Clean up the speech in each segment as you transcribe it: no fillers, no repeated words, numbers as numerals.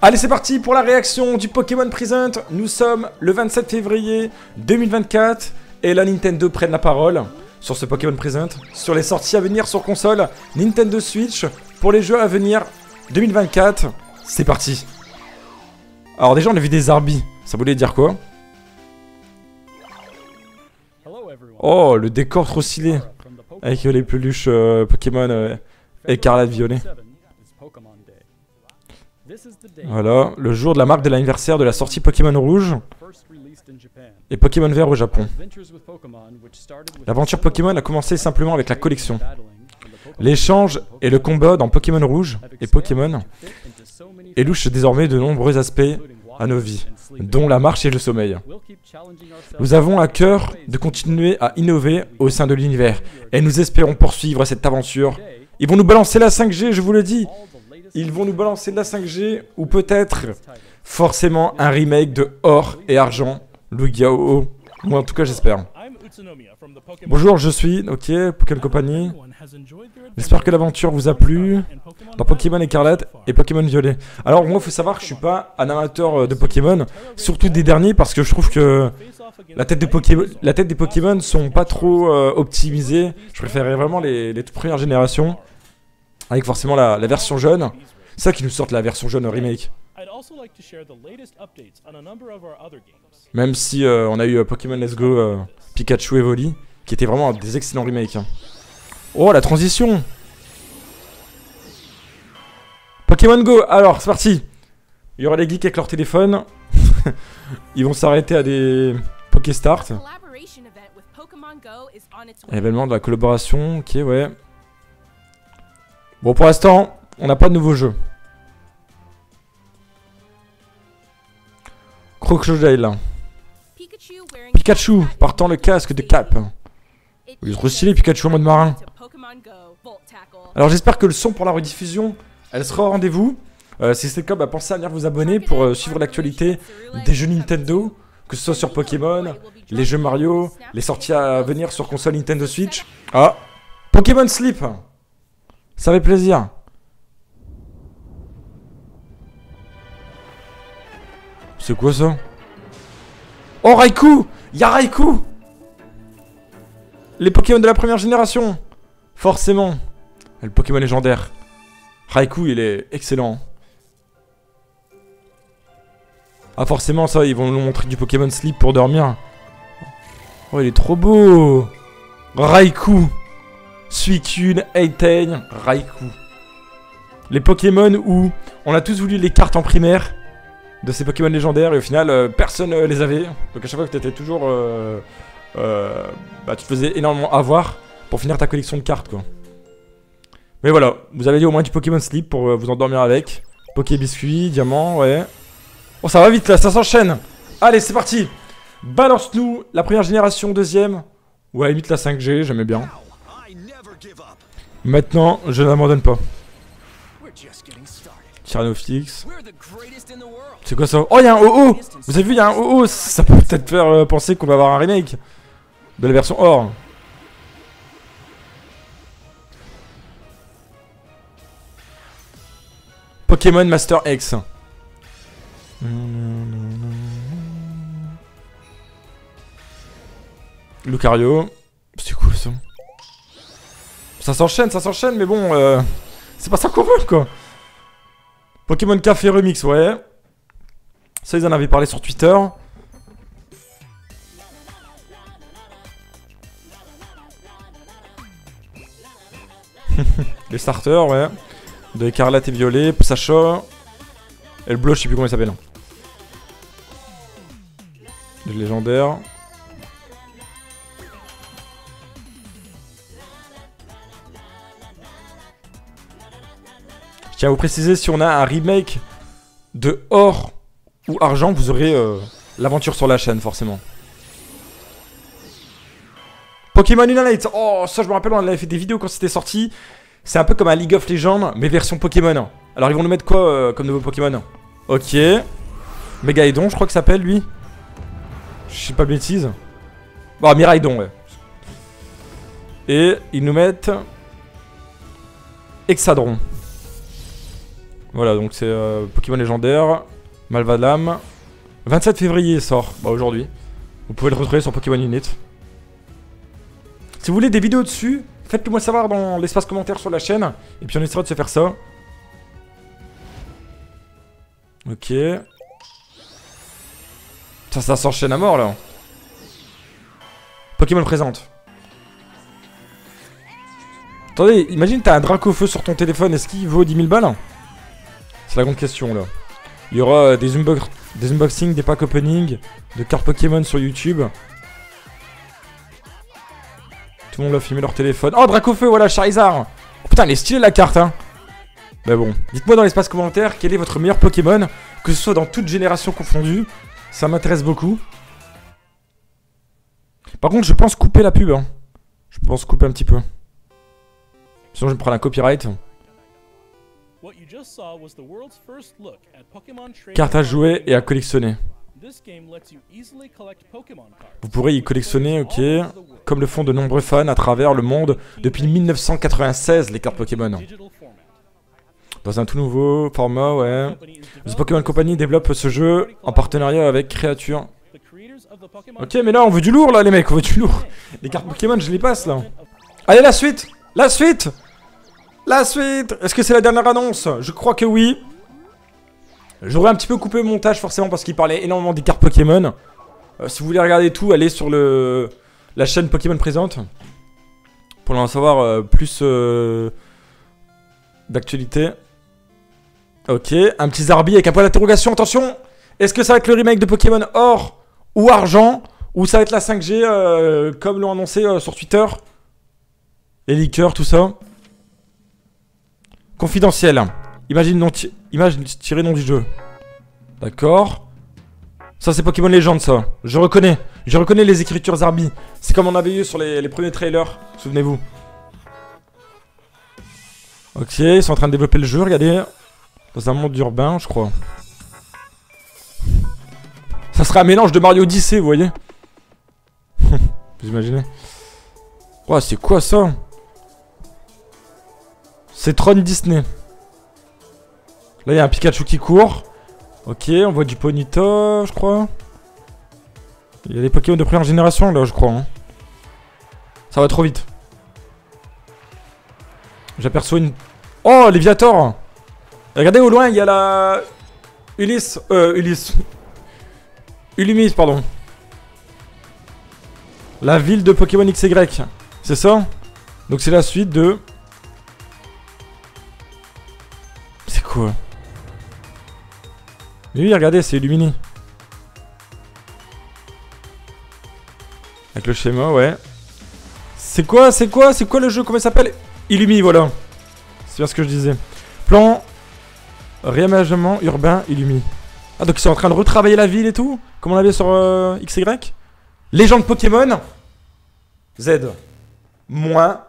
Allez, c'est parti pour la réaction du Pokémon Present. Nous sommes le 27 février 2024 et la Nintendo prenne la parole sur ce Pokémon Present, sur les sorties à venir sur console Nintendo Switch pour les jeux à venir 2024. C'est parti. Alors déjà on a vu des Arbis, ça voulait dire quoi? Oh, le décor trop stylé avec les peluches Pokémon écarlate violet. Voilà, le jour de la marque de l'anniversaire de la sortie Pokémon Rouge et Pokémon Vert au Japon. L'aventure Pokémon a commencé simplement avec la collection. L'échange et le combat dans Pokémon Rouge et Pokémon élouchent désormais de nombreux aspects à nos vies, dont la marche et le sommeil. Nous avons à cœur de continuer à innover au sein de l'univers et nous espérons poursuivre cette aventure. Ils vont nous balancer la 5G, je vous le dis. Ils vont nous balancer de la 5G ou peut-être forcément un remake de Or et Argent, Lugiao, ou en tout cas j'espère. Bonjour, je suis, ok, Pokémon Company. J'espère que l'aventure vous a plu dans Pokémon Écarlate et Pokémon Violet. Alors moi, il faut savoir que je suis pas un amateur de Pokémon, surtout des derniers, parce que je trouve que la tête des Pokémon sont pas trop optimisées. Je préférerais vraiment les toutes premières générations, avec forcément la version jeune. C'est ça qui nous sortent la version jeune remake. Même si on a eu Pokémon Let's Go, Pikachu et Evoli, qui étaient vraiment des excellents remakes. Oh, la transition! Pokémon Go, alors c'est parti! Il y aura les geeks avec leur téléphone. Ils vont s'arrêter à des Pokéstart. Événement de la collaboration, ok, ouais. Bon, pour l'instant, on n'a pas de nouveau jeu. Crocodile. Pikachu, portant le casque de Cap. Il est trop stylé, Pikachu en mode marin. Alors j'espère que le son pour la rediffusion, elle sera au rendez-vous. Si c'est le cas, bah, pensez à venir vous abonner pour suivre l'actualité des jeux Nintendo, que ce soit sur Pokémon, les jeux Mario, les sorties à venir sur console Nintendo Switch. Ah, Pokémon Sleep. Ça fait plaisir. C'est quoi ça? Oh, Raikou! Y'a Raikou! Les Pokémon de la première génération! Forcément. Le Pokémon légendaire. Raikou, il est excellent. Ah, forcément, ça, ils vont nous montrer du Pokémon Sleep pour dormir. Oh, il est trop beau! Raikou! Suicune, Eiteigne, Raikou. Les Pokémon où on a tous voulu les cartes en primaire de ces Pokémon légendaires et au final personne les avait. Donc à chaque fois que tu étais toujours... bah, tu te faisais énormément avoir pour finir ta collection de cartes quoi. Mais voilà, vous avez dit au moins du Pokémon Sleep pour vous endormir avec. Poké Biscuit, Diamant, ouais. Oh ça va vite là, ça s'enchaîne. Allez c'est parti. Balance-nous la première génération, deuxième. Ou à la limite la 5G, j'aimais bien. Maintenant, je n'abandonne pas. Tyranofix. C'est quoi ça? Oh, il y a un OO! Vous avez vu, il y a un OO! Ça peut peut-être faire penser qu'on va avoir un remake de la version Or. Pokémon Master X. Lucario. C'est cool ça. Ça s'enchaîne, mais bon, c'est pas ça qu'on veut, quoi. Pokémon Café Remix, ouais. Ça, ils en avaient parlé sur Twitter. Les starters, ouais. De Écarlate et Violet, Sacha. Et le bleu, je sais plus comment il s'appelle. Le légendaire. Je tiens à vous préciser, si on a un remake de Or ou Argent, vous aurez l'aventure sur la chaîne, forcément. Pokémon Unite. Oh, ça je me rappelle, on avait fait des vidéos quand c'était sorti. C'est un peu comme un League of Legends, mais version Pokémon. Alors ils vont nous mettre quoi comme nouveau Pokémon? Ok. Megaidon, je crois que ça s'appelle, lui. Je sais pas de bêtises. Bon, Miraidon, ouais. Et ils nous mettent Hexadron. Voilà, donc c'est Pokémon légendaire. Malvadam. 27 février il sort, bah aujourd'hui. Vous pouvez le retrouver sur Pokémon Unit. Si vous voulez des vidéos dessus, faites-le moi savoir dans l'espace commentaire sur la chaîne. Et puis on essaiera de se faire ça. Ok. Ça s'enchaîne à mort là. Pokémon présente. Attendez, imagine t'as un Dracofeu sur ton téléphone, est-ce qu'il vaut 10 000 balles? C'est la grande question là. Il y aura des unboxings, des packs opening, de cartes Pokémon sur YouTube. Tout le monde a filmé leur téléphone. Oh, Dracofeu, voilà, Charizard. Oh, putain, elle est stylée la carte, hein. Mais bon, dites-moi dans l'espace commentaire quel est votre meilleur Pokémon, que ce soit dans toute génération confondue. Ça m'intéresse beaucoup. Par contre, je pense couper la pub, hein. Je pense couper un petit peu. Sinon, je vais me prendre un copyright. Carte à jouer et à collectionner. Vous pourrez y collectionner, ok, comme le font de nombreux fans à travers le monde depuis 1996, les cartes Pokémon. Dans un tout nouveau format, ouais. The Pokémon Company développe ce jeu en partenariat avec Creature. Ok, mais là, on veut du lourd, là, les mecs, on veut du lourd. Les cartes Pokémon, je les passe, là. Allez, la suite! La suite! La suite! Est-ce que c'est la dernière annonce? Je crois que oui. J'aurais un petit peu coupé le montage forcément parce qu'il parlait énormément des cartes Pokémon. Si vous voulez regarder tout, allez sur la chaîne Pokémon présente. Pour en savoir plus d'actualité. Ok, un petit Zarbi avec un point d'interrogation. Attention! Est-ce que ça va être le remake de Pokémon Or ou Argent? Ou ça va être la 5G comme l'ont annoncé sur Twitter? Les leakers, tout ça. Confidentiel. Image tirée nom du jeu. D'accord. Ça c'est Pokémon Legend ça. Je reconnais les écritures Zarbi. C'est comme on avait eu sur les premiers trailers. Souvenez-vous. Ok, ils sont en train de développer le jeu, regardez. Dans un monde urbain, je crois. Ça serait un mélange de Mario Odyssey, vous voyez. Vous imaginez. Oh, c'est quoi ça? C'est Tron Disney. Là, il y a un Pikachu qui court. Ok, on voit du Ponyta, je crois. Il y a des Pokémon de première génération, là, je crois. Hein. Ça va trop vite. J'aperçois une... Oh, Léviator! Regardez au loin, il y a la... Illumise, pardon. La ville de Pokémon XY. C'est ça? Donc c'est la suite de... C'est quoi? Oui, regardez, c'est Illumini. Avec le schéma, ouais. C'est quoi le jeu? Comment il s'appelle? Illumi, voilà. C'est bien ce que je disais. Plan... Réaménagement urbain Illumi. Ah, donc ils sont en train de retravailler la ville et tout? Comme on avait sur XY? Légende Pokémon Z. Moins...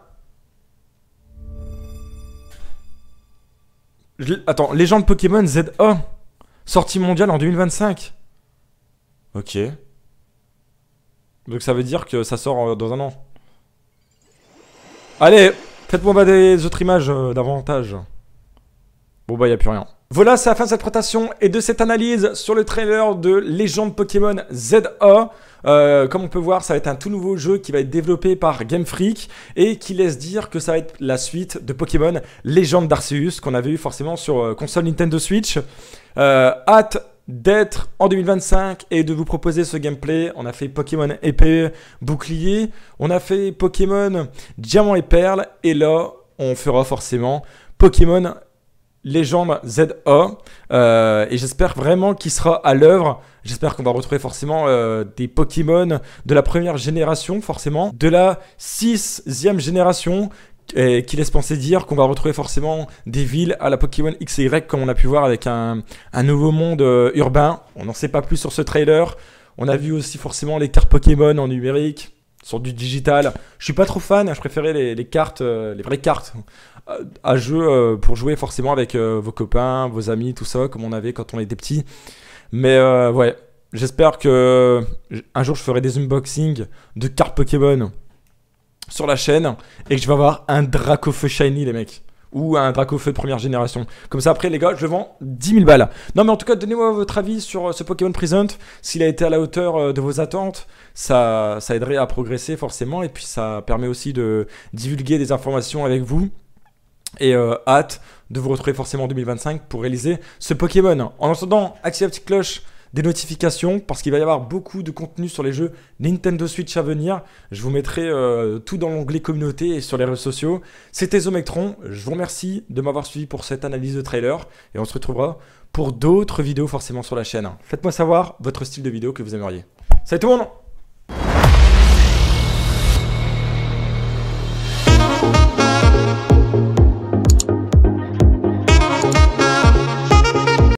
Attends, Légende Pokémon ZA. Sortie mondiale en 2025. Ok. Donc ça veut dire que ça sort dans un an. Allez, faites-moi des autres images davantage. Bon bah y a plus rien. Voilà, c'est la fin de cette présentation et de cette analyse sur le trailer de Légende Pokémon ZA. Comme on peut voir, ça va être un tout nouveau jeu qui va être développé par Game Freak et qui laisse dire que ça va être la suite de Pokémon Légende d'Arceus qu'on avait eu forcément sur console Nintendo Switch. Hâte d'être en 2025 et de vous proposer ce gameplay. On a fait Pokémon épée, bouclier, on a fait Pokémon diamant et perle et là on fera forcément Pokémon Légende ZA et j'espère vraiment qu'il sera à l'œuvre. J'espère qu'on va retrouver forcément des Pokémon de la première génération, forcément, de la 6e génération, qui laisse penser dire qu'on va retrouver forcément des villes à la Pokémon XY comme on a pu voir avec un nouveau monde urbain. On n'en sait pas plus sur ce trailer. On a vu aussi forcément les cartes Pokémon en numérique, sur du digital. Je suis pas trop fan, je préférais les cartes, les vraies cartes à jeu pour jouer forcément avec vos copains, vos amis, tout ça, comme on avait quand on était petit. Mais ouais, j'espère que un jour je ferai des unboxings de cartes Pokémon sur la chaîne et que je vais avoir un Dracofeu Shiny, les mecs. ou un Dracofeu de première génération. Comme ça, après, les gars, je le vends 10 000 balles. Non, mais en tout cas, donnez-moi votre avis sur ce Pokémon Present. S'il a été à la hauteur de vos attentes, ça aiderait à progresser forcément. Et puis, ça permet aussi de divulguer des informations avec vous. Et hâte de vous retrouver forcément en 2025 pour réaliser ce Pokémon. En attendant, activez la petite cloche des notifications parce qu'il va y avoir beaucoup de contenu sur les jeux Nintendo Switch à venir. Je vous mettrai tout dans l'onglet communauté et sur les réseaux sociaux. C'était Zomectron. Je vous remercie de m'avoir suivi pour cette analyse de trailer et on se retrouvera pour d'autres vidéos forcément sur la chaîne. Faites-moi savoir votre style de vidéo que vous aimeriez. Salut tout le monde!